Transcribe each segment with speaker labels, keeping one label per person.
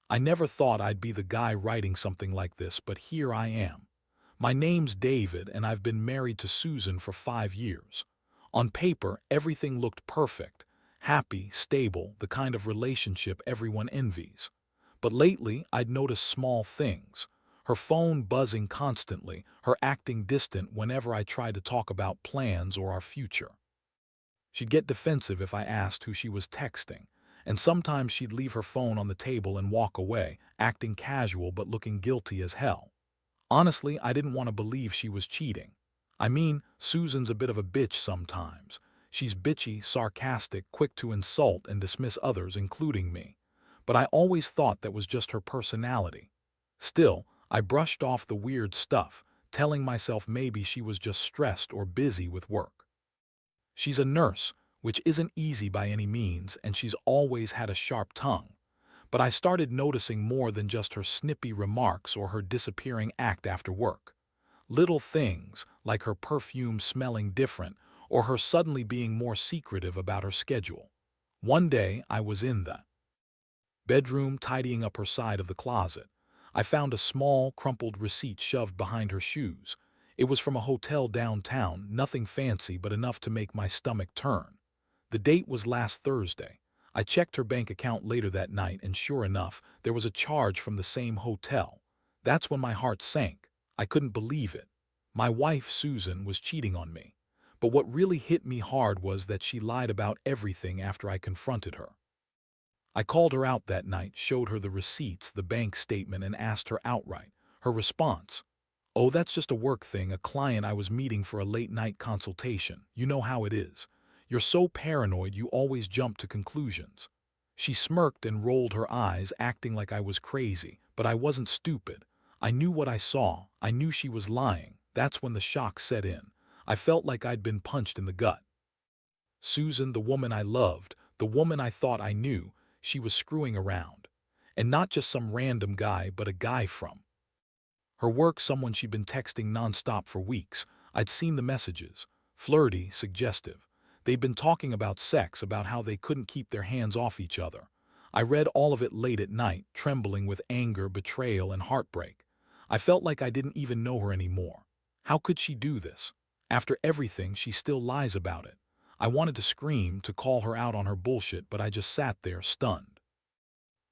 Speaker 1: I never thought I'd be the guy writing something like this, but here I am. My name's David, and I've been married to Susan for 5 years. On paper, everything looked perfect. Happy, stable, the kind of relationship everyone envies. But lately, I'd noticed small things. Her phone buzzing constantly, her acting distant whenever I tried to talk about plans or our future. She'd get defensive if I asked who she was texting, and sometimes she'd leave her phone on the table and walk away, acting casual but looking guilty as hell. Honestly, I didn't want to believe she was cheating. I mean, Susan's a bit of a bitch sometimes. She's bitchy, sarcastic, quick to insult and dismiss others, including me. But I always thought that was just her personality. Still, I brushed off the weird stuff, telling myself maybe she was just stressed or busy with work. She's a nurse, which isn't easy by any means, and she's always had a sharp tongue. But I started noticing more than just her snippy remarks or her disappearing act after work. Little things, like her perfume smelling different or her suddenly being more secretive about her schedule. One day, I was in the bedroom tidying up her side of the closet. I found a small, crumpled receipt shoved behind her shoes. It was from a hotel downtown, nothing fancy but enough to make my stomach turn. The date was last Thursday. I checked her bank account later that night, and sure enough, there was a charge from the same hotel. That's when my heart sank. I couldn't believe it. My wife, Susan, was cheating on me. But what really hit me hard was that she lied about everything after I confronted her. I called her out that night, showed her the receipts, the bank statement, and asked her outright. Her response: "Oh, that's just a work thing, a client I was meeting for a late-night consultation. You know how it is. You're so paranoid you always jump to conclusions." She smirked and rolled her eyes, acting like I was crazy, but I wasn't stupid. I knew what I saw. I knew she was lying. That's when the shock set in. I felt like I'd been punched in the gut. Susan, the woman I loved, the woman I thought I knew, she was screwing around. And not just some random guy, but a guy from her work, someone she'd been texting nonstop for weeks. I'd seen the messages. Flirty, suggestive. They'd been talking about sex, about how they couldn't keep their hands off each other. I read all of it late at night, trembling with anger, betrayal, and heartbreak. I felt like I didn't even know her anymore. How could she do this? After everything, she still lies about it. I wanted to scream, to call her out on her bullshit, but I just sat there, stunned.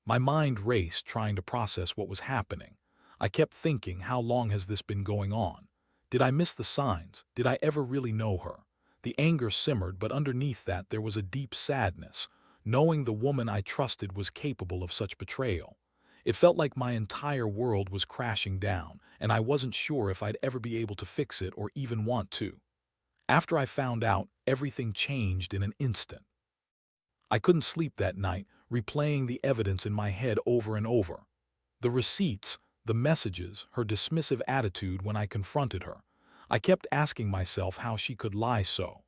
Speaker 1: My mind raced, trying to process what was happening. I kept thinking, how long has this been going on? Did I miss the signs? Did I ever really know her? The anger simmered, but underneath that there was a deep sadness, knowing the woman I trusted was capable of such betrayal. It felt like my entire world was crashing down, and I wasn't sure if I'd ever be able to fix it or even want to. After I found out, everything changed in an instant. I couldn't sleep that night, replaying the evidence in my head over and over. The receipts, the messages, her dismissive attitude when I confronted her. I kept asking myself how she could lie so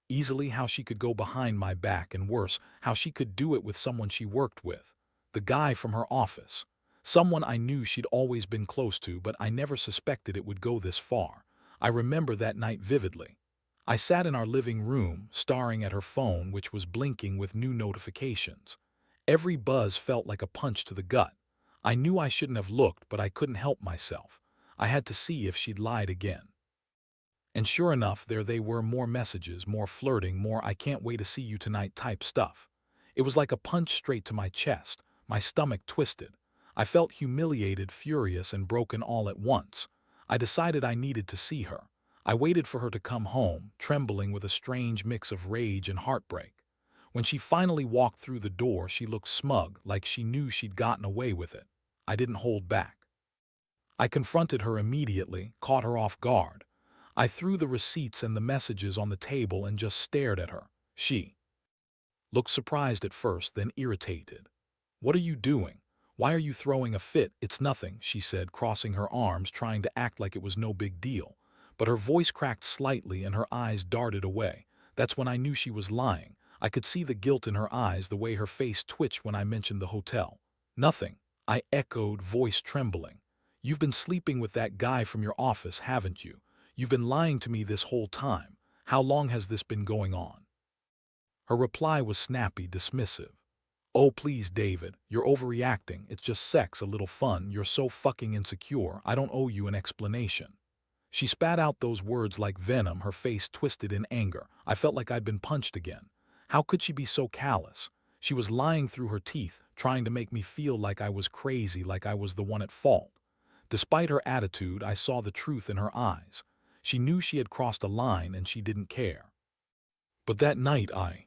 Speaker 1: easily, how she could go behind my back, and worse, how she could do it with someone she worked with. The guy from her office. Someone I knew she'd always been close to, but I never suspected it would go this far. I remember that night vividly. I sat in our living room, staring at her phone, which was blinking with new notifications. Every buzz felt like a punch to the gut. I knew I shouldn't have looked, but I couldn't help myself. I had to see if she'd lied again. And sure enough, there they were, more messages, more flirting, more "I can't wait to see you tonight" type stuff. It was like a punch straight to my chest. My stomach twisted. I felt humiliated, furious, and broken all at once. I decided I needed to see her. I waited for her to come home, trembling with a strange mix of rage and heartbreak. When she finally walked through the door, she looked smug, like she knew she'd gotten away with it. I didn't hold back. I confronted her immediately, caught her off guard. I threw the receipts and the messages on the table and just stared at her. She looked surprised at first, then irritated. "What are you doing? Why are you throwing a fit?" "It's nothing," she said, crossing her arms, trying to act like it was no big deal. But her voice cracked slightly and her eyes darted away. That's when I knew she was lying. I could see the guilt in her eyes, the way her face twitched when I mentioned the hotel. "Nothing," I echoed, voice trembling. "You've been sleeping with that guy from your office, haven't you? You've been lying to me this whole time. How long has this been going on?" Her reply was snappy, dismissive. Oh, please, David, you're overreacting. It's just sex, a little fun. You're so fucking insecure. I don't owe you an explanation. She spat out those words like venom, her face twisted in anger. I felt like I'd been punched again. How could she be so callous? She was lying through her teeth, trying to make me feel like I was crazy, like I was the one at fault. Despite her attitude, I saw the truth in her eyes. She knew she had crossed a line and she didn't care. But that night I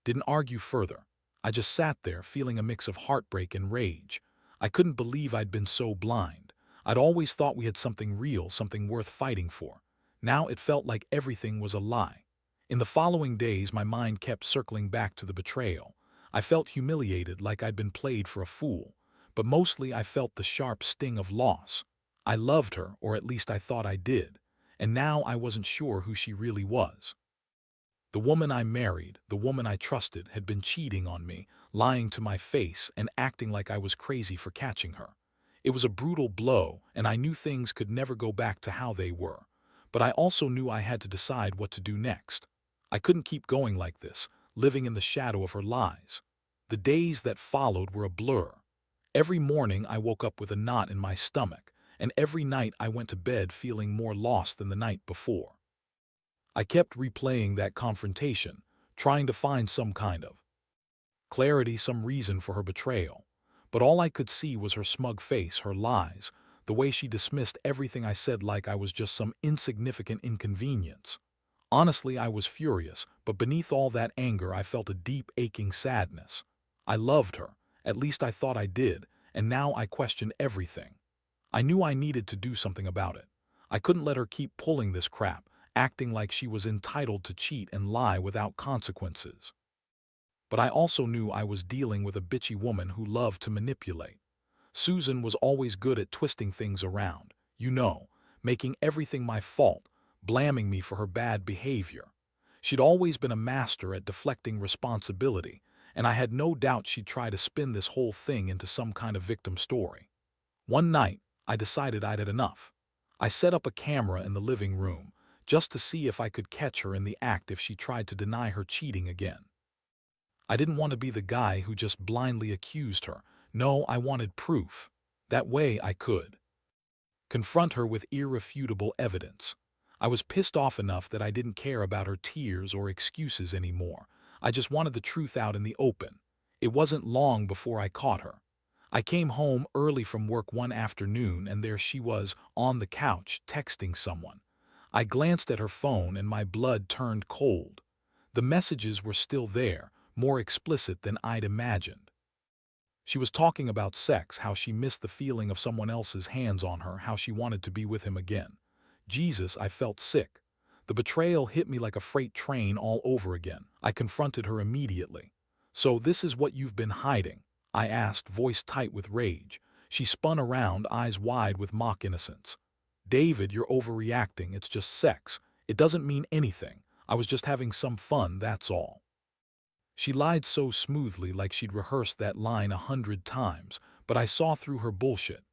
Speaker 1: didn't argue further. I just sat there feeling a mix of heartbreak and rage. I couldn't believe I'd been so blind. I'd always thought we had something real, something worth fighting for. Now it felt like everything was a lie. In the following days, my mind kept circling back to the betrayal. I felt humiliated, like I'd been played for a fool. But mostly I felt the sharp sting of loss. I loved her, or at least I thought I did. And now I wasn't sure who she really was. The woman I married, the woman I trusted, had been cheating on me, lying to my face and acting like I was crazy for catching her. It was a brutal blow, and I knew things could never go back to how they were. But I also knew I had to decide what to do next. I couldn't keep going like this, living in the shadow of her lies. The days that followed were a blur. Every morning I woke up with a knot in my stomach, and every night I went to bed feeling more lost than the night before. I kept replaying that confrontation, trying to find some kind of clarity, some reason for her betrayal. But all I could see was her smug face, her lies, the way she dismissed everything I said like I was just some insignificant inconvenience. Honestly, I was furious, but beneath all that anger I felt a deep, aching sadness. I loved her, at least I thought I did, and now I questioned everything. I knew I needed to do something about it. I couldn't let her keep pulling this crap, acting like she was entitled to cheat and lie without consequences. But I also knew I was dealing with a bitchy woman who loved to manipulate. Susan was always good at twisting things around, making everything my fault, blaming me for her bad behavior. She'd always been a master at deflecting responsibility, and I had no doubt she'd try to spin this whole thing into some kind of victim story. One night, I decided I'd had enough. I set up a camera in the living room, just to see if I could catch her in the act if she tried to deny her cheating again. I didn't want to be the guy who just blindly accused her. No, I wanted proof. That way I could confront her with irrefutable evidence. I was pissed off enough that I didn't care about her tears or excuses anymore. I just wanted the truth out in the open. It wasn't long before I caught her. I came home early from work one afternoon and there she was, on the couch, texting someone. I glanced at her phone and my blood turned cold. The messages were still there, more explicit than I'd imagined. She was talking about sex, how she missed the feeling of someone else's hands on her, how she wanted to be with him again. Jesus, I felt sick. The betrayal hit me like a freight train all over again. I confronted her immediately. "So this is what you've been hiding?" I asked, voice tight with rage. She spun around, eyes wide with mock innocence. "David, you're overreacting. It's just sex. It doesn't mean anything. I was just having some fun, that's all." She lied so smoothly, like she'd rehearsed that line 100 times, but I saw through her bullshit.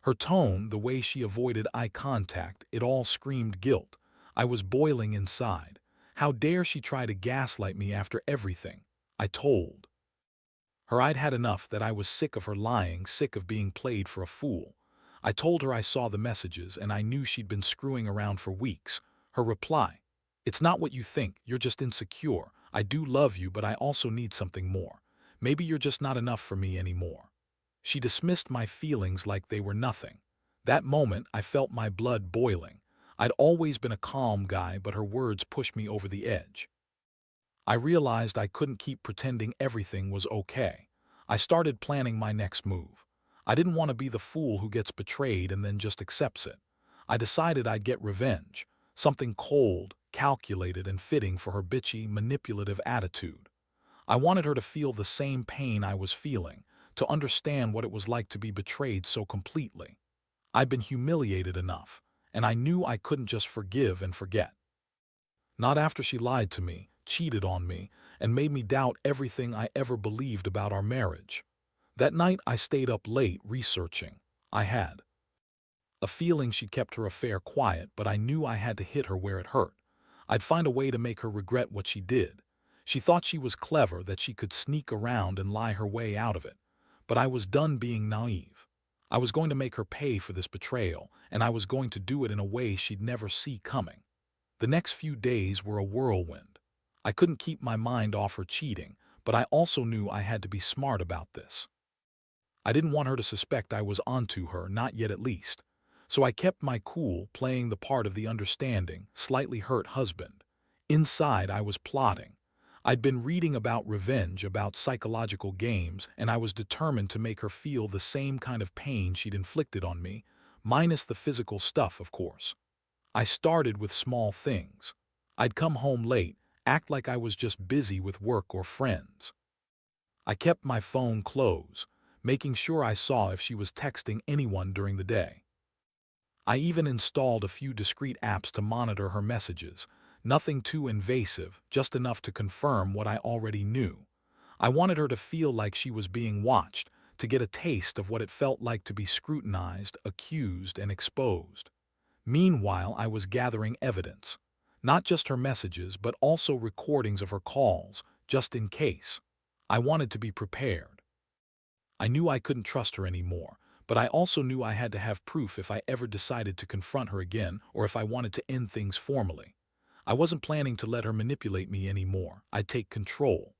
Speaker 1: Her tone, the way she avoided eye contact, it all screamed guilt. I was boiling inside. How dare she try to gaslight me after everything? I told her I'd had enough, that I was sick of her lying, sick of being played for a fool. I told her I saw the messages and I knew she'd been screwing around for weeks. Her reply: "It's not what you think, you're just insecure. I do love you, but I also need something more. Maybe you're just not enough for me anymore." She dismissed my feelings like they were nothing. That moment, I felt my blood boiling. I'd always been a calm guy, but her words pushed me over the edge. I realized I couldn't keep pretending everything was okay. I started planning my next move. I didn't want to be the fool who gets betrayed and then just accepts it. I decided I'd get revenge, something cold, calculated, and fitting for her bitchy, manipulative attitude. I wanted her to feel the same pain I was feeling, to understand what it was like to be betrayed so completely. I'd been humiliated enough, and I knew I couldn't just forgive and forget. Not after she lied to me, cheated on me, and made me doubt everything I ever believed about our marriage. That night I stayed up late researching. I had a feeling she kept her affair quiet, but I knew I had to hit her where it hurt. I'd find a way to make her regret what she did. She thought she was clever, that she could sneak around and lie her way out of it. But I was done being naive. I was going to make her pay for this betrayal, and I was going to do it in a way she'd never see coming. The next few days were a whirlwind. I couldn't keep my mind off her cheating, but I also knew I had to be smart about this. I didn't want her to suspect I was onto her, not yet at least. So I kept my cool, playing the part of the understanding, slightly hurt husband. Inside, I was plotting. I'd been reading about revenge, about psychological games, and I was determined to make her feel the same kind of pain she'd inflicted on me, minus the physical stuff, of course. I started with small things. I'd come home late, act like I was just busy with work or friends. I kept my phone close, making sure I saw if she was texting anyone during the day. I even installed a few discrete apps to monitor her messages, nothing too invasive, just enough to confirm what I already knew. I wanted her to feel like she was being watched, to get a taste of what it felt like to be scrutinized, accused, and exposed. Meanwhile, I was gathering evidence. Not just her messages, but also recordings of her calls, just in case. I wanted to be prepared. I knew I couldn't trust her anymore, but I also knew I had to have proof if I ever decided to confront her again or if I wanted to end things formally. I wasn't planning to let her manipulate me anymore. I'd take control.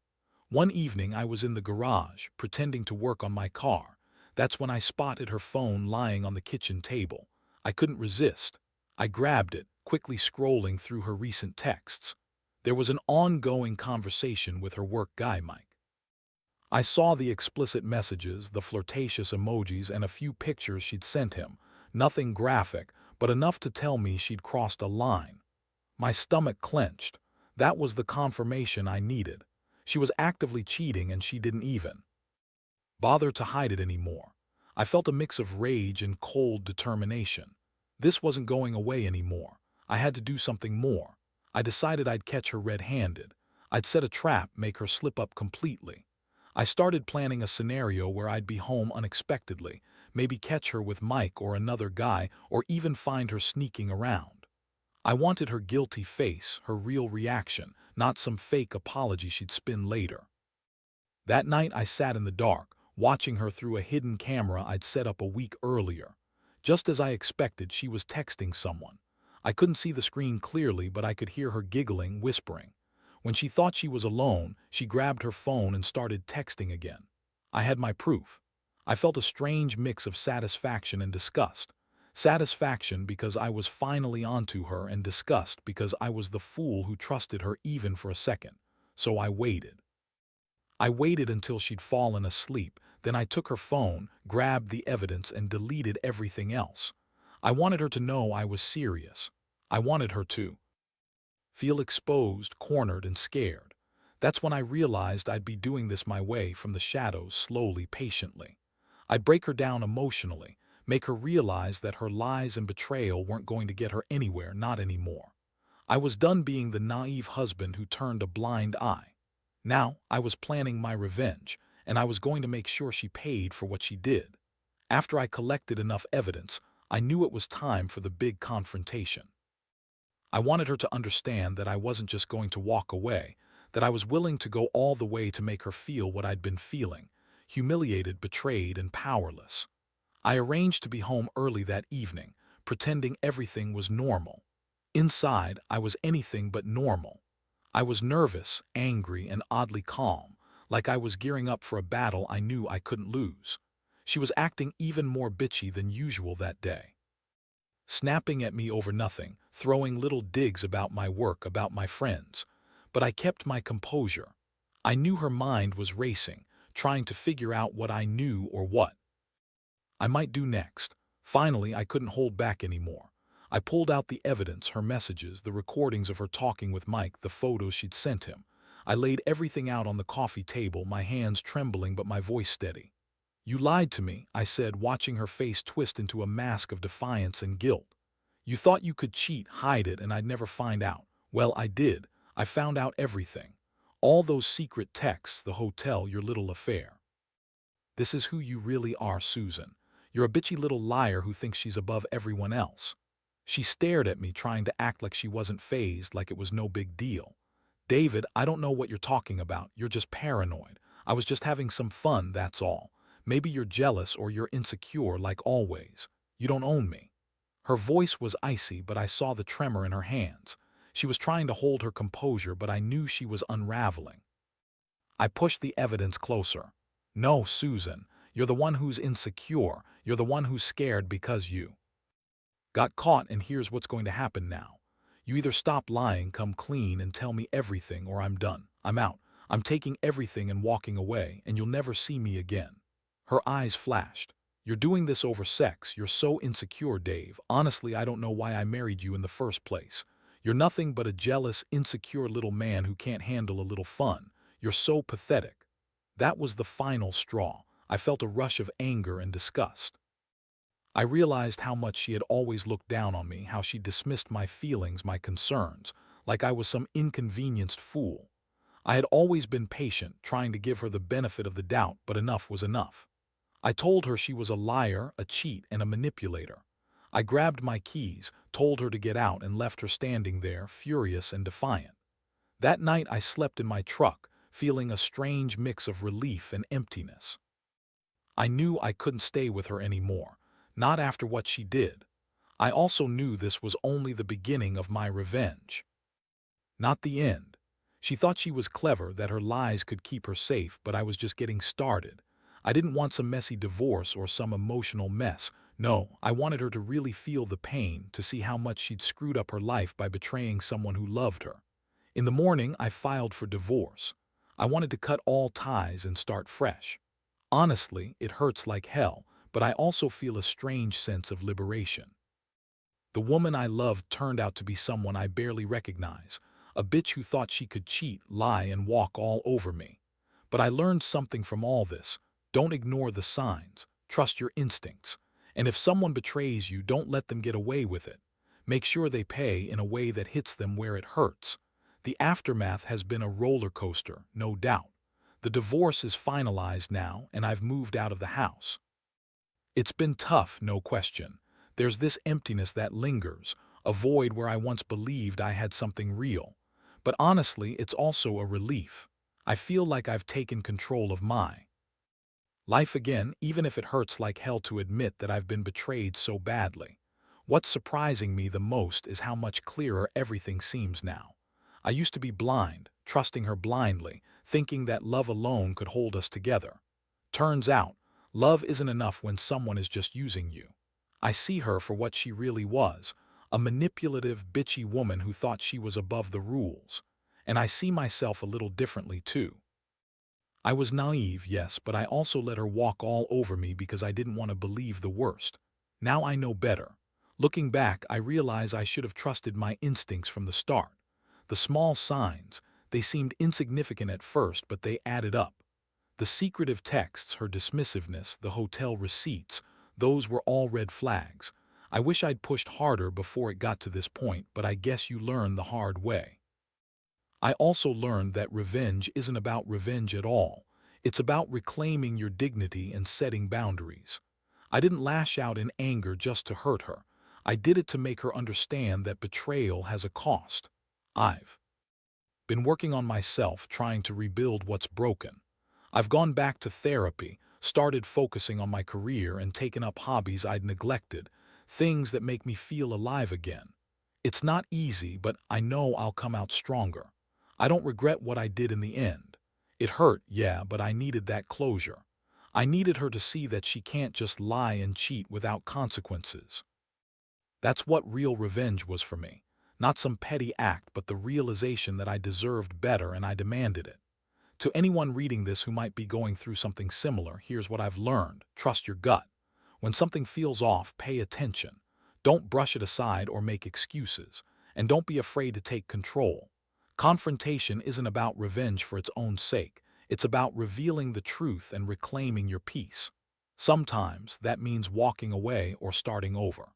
Speaker 1: One evening, I was in the garage, pretending to work on my car. That's when I spotted her phone lying on the kitchen table. I couldn't resist. I grabbed it, quickly scrolling through her recent texts. There was an ongoing conversation with her work guy, Mike. I saw the explicit messages, the flirtatious emojis, and a few pictures she'd sent him. Nothing graphic, but enough to tell me she'd crossed a line. My stomach clenched. That was the confirmation I needed. She was actively cheating, and she didn't even bother to hide it anymore. I felt a mix of rage and cold determination. This wasn't going away anymore. I had to do something more. I decided I'd catch her red-handed. I'd set a trap, make her slip up completely. I started planning a scenario where I'd be home unexpectedly, maybe catch her with Mike or another guy, or even find her sneaking around. I wanted her guilty face, her real reaction, not some fake apology she'd spin later. That night I sat in the dark, watching her through a hidden camera I'd set up a week earlier. Just as I expected, she was texting someone. I couldn't see the screen clearly, but I could hear her giggling, whispering. When she thought she was alone, she grabbed her phone and started texting again. I had my proof. I felt a strange mix of satisfaction and disgust. Satisfaction because I was finally onto her, and disgust because I was the fool who trusted her even for a second. So I waited. I waited until she'd fallen asleep, then I took her phone, grabbed the evidence, and deleted everything else. I wanted her to know I was serious. I wanted her to feel exposed, cornered, and scared. That's when I realized I'd be doing this my way, from the shadows, slowly, patiently. I'd break her down emotionally, make her realize that her lies and betrayal weren't going to get her anywhere, not anymore. I was done being the naive husband who turned a blind eye. Now I was planning my revenge, and I was going to make sure she paid for what she did. After I collected enough evidence, I knew it was time for the big confrontation. I wanted her to understand that I wasn't just going to walk away, that I was willing to go all the way to make her feel what I'd been feeling: humiliated, betrayed, and powerless. I arranged to be home early that evening, pretending everything was normal. Inside, I was anything but normal. I was nervous, angry, and oddly calm, like I was gearing up for a battle I knew I couldn't lose. She was acting even more bitchy than usual that day, snapping at me over nothing, throwing little digs about my work, about my friends. But I kept my composure. I knew her mind was racing, trying to figure out what I knew or what I might do next. Finally, I couldn't hold back anymore. I pulled out the evidence, her messages, the recordings of her talking with Mike, the photos she'd sent him. I laid everything out on the coffee table, my hands trembling but my voice steady. "You lied to me," I said, watching her face twist into a mask of defiance and guilt. "You thought you could cheat, hide it, and I'd never find out. Well, I did. I found out everything. All those secret texts, the hotel, your little affair. This is who you really are, Susan. You're a bitchy little liar who thinks she's above everyone else." She stared at me, trying to act like she wasn't fazed, like it was no big deal. David, I don't know what you're talking about. You're just paranoid. I was just having some fun, that's all. Maybe you're jealous or you're insecure like always. You don't own me. Her voice was icy, but I saw the tremor in her hands. She was trying to hold her composure, but I knew she was unraveling. I pushed the evidence closer. No, Susan, you're the one who's insecure. You're the one who's scared because you got caught, and here's what's going to happen now. You either stop lying, come clean, and tell me everything, or I'm done. I'm out. I'm taking everything and walking away, and you'll never see me again. Her eyes flashed. You're doing this over sex. You're so insecure, Dave. Honestly, I don't know why I married you in the first place. You're nothing but a jealous, insecure little man who can't handle a little fun. You're so pathetic. That was the final straw. I felt a rush of anger and disgust. I realized how much she had always looked down on me, how she dismissed my feelings, my concerns, like I was some inconvenienced fool. I had always been patient, trying to give her the benefit of the doubt, but enough was enough. I told her she was a liar, a cheat, and a manipulator. I grabbed my keys, told her to get out, and left her standing there, furious and defiant. That night I slept in my truck, feeling a strange mix of relief and emptiness. I knew I couldn't stay with her anymore, not after what she did. I also knew this was only the beginning of my revenge, not the end. She thought she was clever, that her lies could keep her safe, but I was just getting started. I didn't want some messy divorce or some emotional mess. No, I wanted her to really feel the pain, to see how much she'd screwed up her life by betraying someone who loved her. In the morning, I filed for divorce. I wanted to cut all ties and start fresh. Honestly, it hurts like hell, but I also feel a strange sense of liberation. The woman I loved turned out to be someone I barely recognize, a bitch who thought she could cheat, lie, and walk all over me. But I learned something from all this. Don't ignore the signs. Trust your instincts. And if someone betrays you, don't let them get away with it. Make sure they pay in a way that hits them where it hurts. The aftermath has been a roller coaster, no doubt. The divorce is finalized now, and I've moved out of the house. It's been tough, no question. There's this emptiness that lingers, a void where I once believed I had something real. But honestly, it's also a relief. I feel like I've taken control of my life again, even if it hurts like hell to admit that I've been betrayed so badly. What's surprising me the most is how much clearer everything seems now. I used to be blind, trusting her blindly, thinking that love alone could hold us together. Turns out, love isn't enough when someone is just using you. I see her for what she really was, a manipulative, bitchy woman who thought she was above the rules. And I see myself a little differently too. I was naive, yes, but I also let her walk all over me because I didn't want to believe the worst. Now I know better. Looking back, I realize I should have trusted my instincts from the start. The small signs, they seemed insignificant at first, but they added up. The secretive texts, her dismissiveness, the hotel receipts, those were all red flags. I wish I'd pushed harder before it got to this point, but I guess you learn the hard way. I also learned that revenge isn't about revenge at all. It's about reclaiming your dignity and setting boundaries. I didn't lash out in anger just to hurt her. I did it to make her understand that betrayal has a cost. I've been working on myself, trying to rebuild what's broken. I've gone back to therapy, started focusing on my career, and taken up hobbies I'd neglected, things that make me feel alive again. It's not easy, but I know I'll come out stronger. I don't regret what I did in the end. It hurt, yeah, but I needed that closure. I needed her to see that she can't just lie and cheat without consequences. That's what real revenge was for me. Not some petty act, but the realization that I deserved better and I demanded it. To anyone reading this who might be going through something similar, here's what I've learned. Trust your gut. When something feels off, pay attention. Don't brush it aside or make excuses. And don't be afraid to take control. Confrontation isn't about revenge for its own sake. It's about revealing the truth and reclaiming your peace. Sometimes that means walking away or starting over.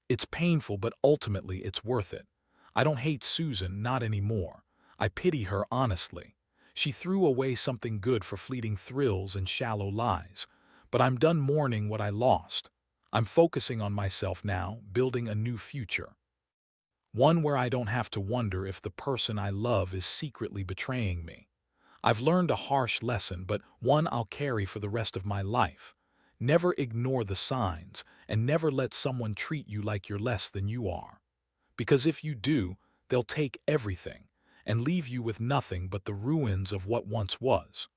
Speaker 1: It's painful, but ultimately it's worth it. I don't hate Susan, not anymore. I pity her honestly. She threw away something good for fleeting thrills and shallow lies. But I'm done mourning what I lost. I'm focusing on myself now, building a new future. One where I don't have to wonder if the person I love is secretly betraying me. I've learned a harsh lesson, but one I'll carry for the rest of my life. Never ignore the signs, and never let someone treat you like you're less than you are. Because if you do, they'll take everything and leave you with nothing but the ruins of what once was.